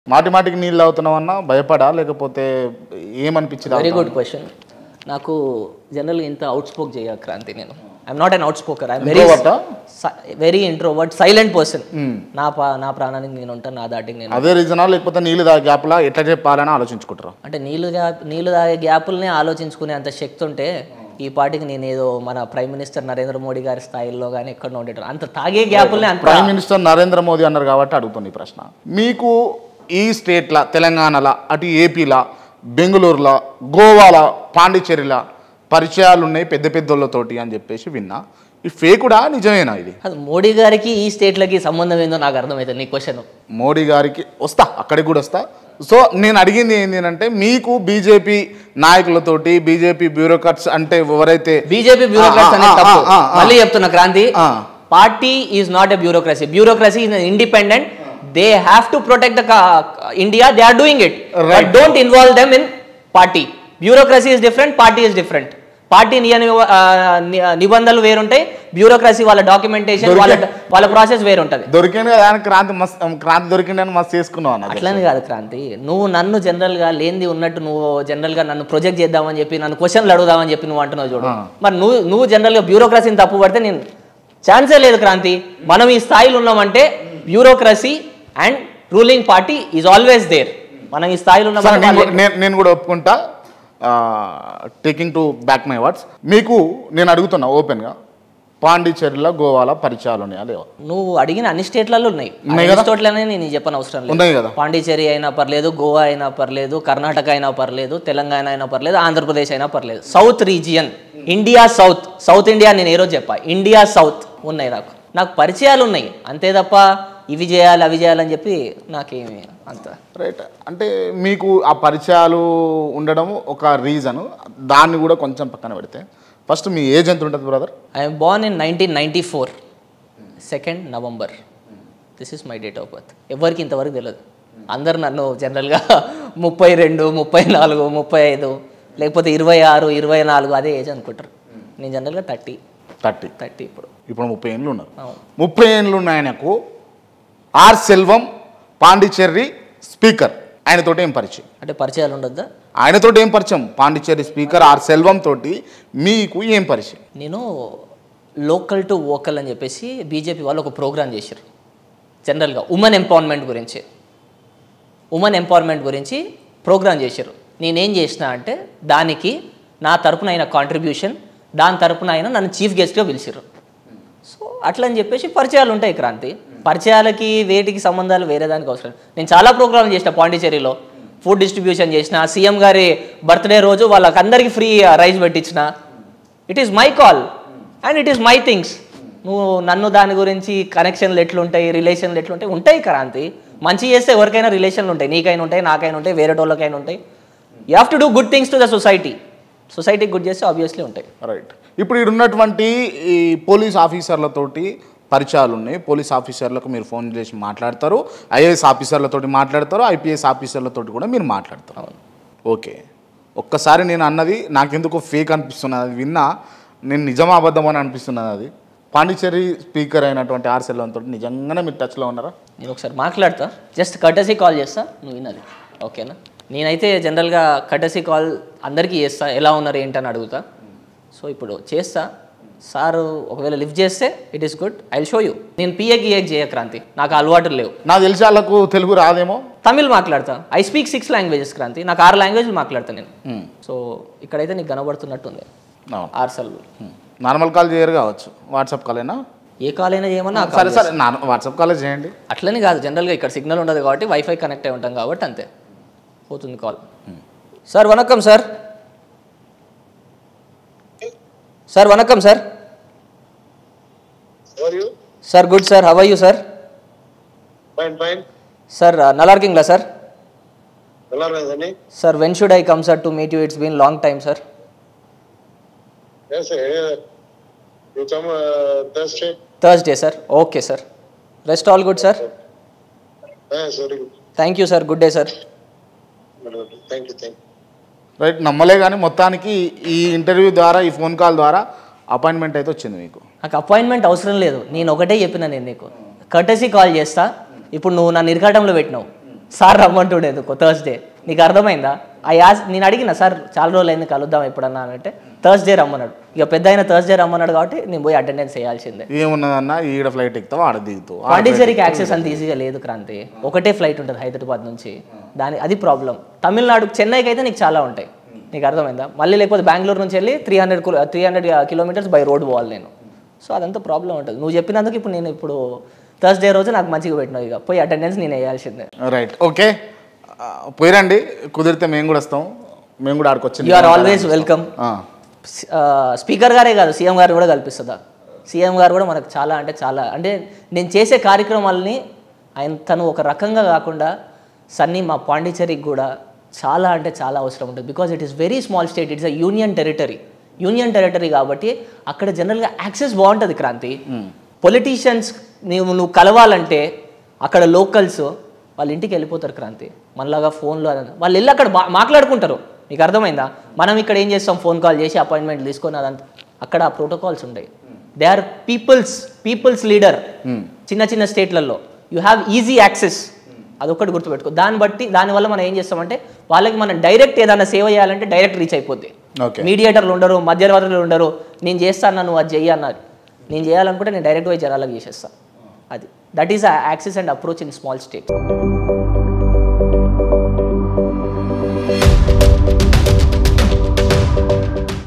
మాటి మాటికి నీళ్ళు తాగుతున్నావన్నా భయపడా లేకపోతే ఏమనిపించింది? Very good question. నాకు జనరల్గా ఇంత అవుట్ స్పోక్ చేయ క్రాంతి. నేను I'm not an out spoker. I'm very introvert silent person. నా ప్రాణానికి నేను ఉంటాను, నా దాటికి నేను. అదే రీజనా లేకపోతే నీళ్ళు తాగే గ్యాప్లా ఎట్లా చెప్పాలని ఆలోచించుకుంటారు? అంటే నీళ్ళు తాగే గ్యాపుల్ని ఆలోచించుకునే అంత శక్తి ఉంటే ఈ పార్టీకి నేను ఏదో మన ప్రైమ్ మినిస్టర్ నరేంద్ర మోడీ గారి స్థాయిలో కానీ ఎక్కడ ఉండేటాను. అంత తాగే గ్యాపుల్ని ప్రైమ్ మినిస్టర్ నరేంద్ర మోదీ అన్నారు కాబట్టి అడుగుతుంది ఈ ప్రశ్న. మీకు ఈ స్టేట్ల తెలంగాణలో, అటు ఏపీలో, బెంగళూరులో, గోవాలో, పాండిచ్చేరిలో పరిచయాలు ఉన్నాయి పెద్ద పెద్దోళ్ళతోటి అని చెప్పేసి విన్నా. ఈ ఫేకుడా నిజమేనా ఇది? అది మోడీ గారికి ఈ స్టేట్లకి సంబంధం ఏందో నాకు అర్థమవుతుంది నీ క్వశ్చన్. మోడీ గారికి వస్తా, అక్కడికి కూడా వస్తా. సో నేను అడిగింది ఏంటి అంటే, మీకు బీజేపీ నాయకులతోటి, బీజేపీ బ్యూరోక్రాట్స్ అంటే ఎవరైతే బీజేపీ బ్యూరోక్రాట్స్ అనేది తప్పు. మళ్ళీ చెప్తున్నా Kranti, party is not a bureaucracy. Bureaucracy is independent. They have to protect the India. They are doing it. Right. But don't involve them in party. Bureaucracy is different. Party is different. Party నిబంధనలు వేరుంటాయి, bureaucracy వాళ్ళ documentation వాళ్ళ process వేరుంటది. దొరికింది కదా క్రాంతి దొరికిందని మస్తు చేసుకున్నావు అన్న. అట్లనే కాదు క్రాంతి, నువ్వు నన్ను జనరల్గా లేనిది ఉన్నట్టు నువ్వు జనరల్గా నన్ను ప్రొజెక్ట్ చేద్దామని చెప్పి నన్ను క్వశ్చన్లు అడుగుదామని చెప్పి నువ్వు అంటున్నావు చూడు. మరి నువ్వు జనరల్గా బ్యూరోక్రసీని తప్పు పడితే నేను ఛాన్సే లేదు క్రాంతి. మనం ఈ స్థాయిలో ఉన్నామంటే bureaucracy and ruling party is always there. మనం ఈ స్థాయిలో ఉన్న నేను కూడా ఒప్పుకుంటా. Taking to back my words, మీకు నేను అడుగుతున్నా ఓపెన్గా, పాండిచ్చేరిలో, గోవాలో పరిచయాలు ఉన్నాయా లేవా? నువ్వు అడిగిన అన్ని స్టేట్లలో ఉన్నాయి. స్టేట్లనే నేను చెప్పని అవసరం లేదు. ఉన్నాయి కదా. పాండిచ్చేరి అయినా పర్లేదు, గోవా అయినా పర్లేదు, కర్ణాటక అయినా పర్లేదు, తెలంగాణ అయినా పర్లేదు, ఆంధ్రప్రదేశ్ అయినా పర్లేదు. South region, India south India నేను ఏ రోజు చెప్పా, ఇండియా సౌత్ ఉన్నాయి. నాకు పరిచయాలు ఉన్నాయి అంతే తప్ప ఇవి చేయాలి అవి చేయాలని చెప్పి నాకేమి అంత. రైట్. అంటే మీకు ఆ పరిచయాలు ఉండడం ఒక రీజను, దాన్ని కూడా కొంచెం పక్కన పెడితే ఫస్ట్ మీ ఏజ్ ఎంత ఉంటుంది brother? I'm Born in 1994 2 November. This is my date of birth. ఎవరికి ఇంతవరకు తెలియదు. అందరు నన్ను జనరల్గా 32, 34, 35 లేకపోతే 26, 24 అదే ఏజ్ అనుకుంటారు. నేను జనరల్గా 30 ఇప్పుడు 30 ఏళ్ళు ఉన్నారు. 30 ఏళ్ళు ఉన్న ఆయనకు ఆర్ సెల్వం పాండిచ్చేరి స్పీకర్, ఆయనతోటి ఏం పరిచయం? అంటే పరిచయాలు ఉండొద్దా? ఆయనతోటి ఏం పరిచయం? పాండిచ్చేరి స్పీకర్ ఆర్ సెల్వం తోటి మీకు ఏం పరిచయం? నేను లోకల్ టు వోకల్ అని చెప్పేసి బీజేపీ వాళ్ళు ఒక ప్రోగ్రామ్ చేశారు జనరల్గా ఉమెన్ ఎంపవర్మెంట్ గురించి ప్రోగ్రామ్ చేశారు. నేనేం చేసిన అంటే దానికి నా తరపున అయిన కాంట్రిబ్యూషన్, దాని తరపున అయినా నన్ను చీఫ్ గెస్ట్గా పిలిచారు. సో అట్లా అని చెప్పేసి పరిచయాలు ఉంటాయి క్రాంతి. పరిచయాలకి వేటికి సంబంధాలు వేరే దానికి అవసరం. నేను చాలా ప్రోగ్రామ్ చేసిన పాండిచ్చేరిలో, ఫుడ్ డిస్ట్రిబ్యూషన్ చేసిన, సీఎం గారి బర్త్డే రోజు వాళ్ళకందరికీ ఫ్రీ రైస్ పెట్టించిన. It is my call and it is my things. నువ్వు నన్ను దాని గురించి కనెక్షన్లు ఎట్లుంటాయి, రిలేషన్లు ఎట్లుంటాయి, ఉంటాయి క్రాంతి. మంచి చేస్తే ఎవరికైనా రిలేషన్లు ఉంటాయి, నీకైనా ఉంటాయి, నాకైనా ఉంటాయి, వేరే వాళ్ళకైనా ఉంటాయి. You have to do good things to the సొసైటీకి గుడ్ చేస్తే ఆబ్వియస్లీ ఉంటాయి. రైట్. ఇప్పుడు ఇక్కడ ఉన్నటువంటి ఈ పోలీస్ ఆఫీసర్లతోటి పరిచయాలు ఉన్నాయి. పోలీస్ ఆఫీసర్లకు మీరు ఫోన్ చేసి మాట్లాడతారు, ఐఏఎస్ ఆఫీసర్లతో మాట్లాడతారు, ఐపీఎస్ ఆఫీసర్లతో కూడా మీరు మాట్లాడతారు. ఓకే, ఒక్కసారి నేను అన్నది నాకెందుకు ఫేక్ అనిపిస్తున్నది, అది విన్నా నేను నిజమా అబద్ధం అని అనిపిస్తున్నది. అది పాండిచ్చేరి స్పీకర్ అయినటువంటి ఆర్ సెల్వం తోటి నిజంగానే మీరు టచ్లో ఉన్నారా? నేను ఒకసారి మాట్లాడతా, జస్ట్ కర్టసీ కాల్ చేస్తా, నువ్వు వినాలి ఓకేనా? నేనైతే జనరల్గా కర్టసీ కాల్ అందరికీ చేస్తా, ఎలా ఉన్నారు ఏంటని అడుగుతా. సో ఇప్పుడు చేస్తా, సారు ఒకవేళ లిఫ్ట్ చేస్తే it is good, I will show you. నేను పిఏకి చేయ క్రాంతి, నాకు అలవాటు లేవు. నాకు తెలిసి వాళ్ళకు తెలుగు రాదేమో, తమిళ్ మాట్లాడతా. ఐ స్పీక్ 6 లాంగ్వేజెస్ క్రాంతి, నాకు 6 లాంగ్వేజ్లు మాట్లాడతా నేను. సో ఇక్కడైతే నీకు కనబడుతున్నట్టుంది ఆర్సల్. నార్మల్ కాల్ చేయరు కావచ్చు, వాట్సాప్ కాల్ అయినా ఏ కాల్ అయినా చేయమన్నా. సరే సరే, వాట్సాప్ కాల్ చేయండి. అట్లని కాదు, జనరల్గా ఇక్కడ సిగ్నల్ ఉండదు కాబట్టి వైఫై కనెక్ట్ అయి ఉంటాం కాబట్టి అంతే పోతుంది కాల్. సార్ వనక్కం సార్. సార్ వనక్కం sir. Sir good sir, how are you sir? Sir నల్లా இருக்கீங்களா sir? Sir when should I come sir to meet you? It's been long time sir. Yes sir, you come Thursday sir. Okay sir, rest all good sir? Yes very good. Thank you sir, good day sir. Thank you. Right. నమ్మలే కానీ మొత్తానికి ఈ interview ద్వారా, ఈ phone call ద్వారా appointment అయితే వచ్చింది మీకు. నాకు అపాయింట్మెంట్ అవసరం లేదు, నేను ఒకటే చెప్పిన, నేను నీకు కర్టసీ కాల్ చేస్తా. ఇప్పుడు నువ్వు నన్ను ఇరకాటంలో పెట్టినావు, సార్ రమ్మంటుండేది థర్స్డే. నీకు అర్థమైందా? నేను అడిగిన సార్ చాలా రోజులు అయింది కలుద్దాం ఎప్పుడన్నా అంటే థర్స్డే రమ్మన్నాడు. ఇక పెద్ద అయిన థర్స్డే రమ్మన్నాడు కాబట్టి నేను పోయి అటెండెన్స్ వేయాల్సిందే. ఏమున్నదన్నా ఈడ ఫ్లైట్ ఎక్కుతావు ఆడ దిగుతావు. పాండిచేరికి యాక్సెస్ అంత ఈజీగా లేదు క్రాంతి. ఒకటే ఫ్లైట్ ఉంటుంది హైదరాబాద్ నుంచి. అది ప్రాబ్లం. తమిళనాడు చెన్నైకి అయితే నీకు చాలా ఉంటాయి. నీకు అర్థమైందా? మళ్ళీ లేకపోతే బెంగళూరు నుంచి వెళ్ళి 300 కిలోమీటర్స్ బై రోడ్ పోవాలి నేను. సో అదంతా ప్రాబ్లం ఉంటుంది. నువ్వు చెప్పినందుకు ఇప్పుడు థర్స్డే రోజు నాకు మంచిగా పెట్టినావు. ఇక పోయి అటెండెన్స్ నేను వేయాల్సిందే. రైట్, ఓకే, పోయిరండి. కుదిరితే మేము కూడా వస్తాం. మేము కూడా ఆడికి వచ్చి you are always welcome. Speaker గారే కాదు, సీఎం గారు కూడా కల్పిస్తుందా? సీఎం గారు కూడా మనకు చాలా అంటే నేను చేసే కార్యక్రమాలని తను ఒక రకంగా కాకుండా సన్నీ మా పాండిచేరికి కూడా చాలా అవసరం ఉంటుంది. Because it is very small state. It's a union territory కాబట్టి అక్కడ జనరల్గా యాక్సెస్ బాగుంటుంది క్రాంతి. పొలిటీషియన్స్ నువ్వు కలవాలంటే అక్కడ లోకల్స్ వాళ్ళ ఇంటికి వెళ్ళిపోతారు క్రాంతి. మనలాగా ఫోన్లో వాళ్ళు వెళ్ళి అక్కడ మాట్లాడుకుంటారు. నీకు అర్థమైందా? మనం ఇక్కడ ఏం చేస్తాం, ఫోన్ కాల్ చేసి అపాయింట్మెంట్ తీసుకొని అదంతా. అక్కడ ఆ ప్రోటోకాల్స్ ఉంటాయి. They are people's leader. చిన్న స్టేట్లలో యూ హ్యావ్ ఈజీ యాక్సెస్. అదొక్కటి గుర్తుపెట్టుకో. దానివల్ల మనం ఏం చేస్తామంటే వాళ్ళకి మనం డైరెక్ట్ ఏదైనా సేవ చేయాలంటే డైరెక్ట్ రీచ్ అయిపోద్ది. మీడియేటర్లు ఉండరు, మధ్యవర్తులు ఉండరు. నేను చేస్తాను, నువ్వు అది చెయ్యి అన్నారు. నేను చేయాలనుకుంటే నేను డైరెక్ట్ పోయి జనాలకు చేసేస్తాను. That is access and approach in small state.